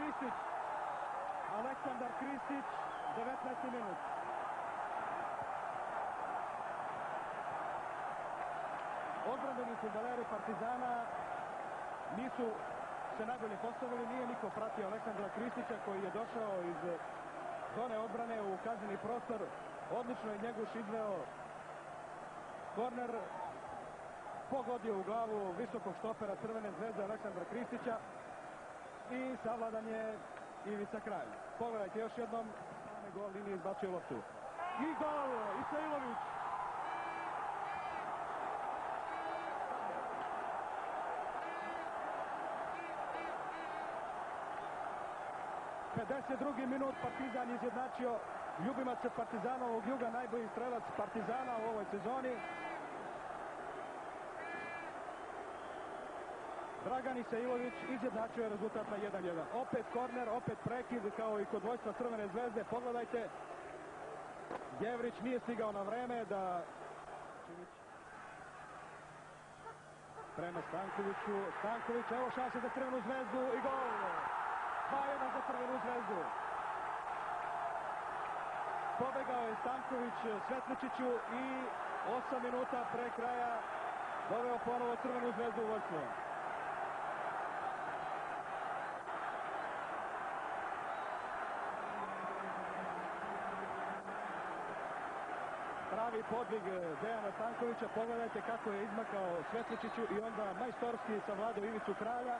Kristić. Aleksandar Kristić, 19. minut. Odbrambeni fudbaleri Partizana nisu se najbolje postavili, nije niko pratio Aleksandra Kristića koji je došao iz zone odbrane u kazneni prostor. Odlično je Njeguš izveo korner, pogodio u glavu visokog štopera Crvene zvezde Aleksandra Kristića i savladan je Ivica Kralj. Pogledajte još jednom, gol linije izbacio loptu. I gol, Isailović. Drugi minut, Partizan izjednačio, ljubimac Partizanovog juga, najbolji strelac Partizana u ovoj sezoni. Dragan Isailović izjednačio je rezultat na 1:1. Opet korner, opet prekid kao i kod dvojstva Crvene zvezde. Pogledajte, Jevrić nije stigao na vreme da... Prema Stankoviću, Stanković, evo šanse za Crvenu zvezdu i gol! 2:1 za Crvenu zvezdu. Pobegao je Stanković Svetličiću i 8 minuta pre kraja doveo ponovo Crvenu zvezdu u vodstvo. Pravi podvig Dejana Stankovića, pogledajte kako je izmakao Svetličiću i onda majstorski savladao Ivicu Kralja.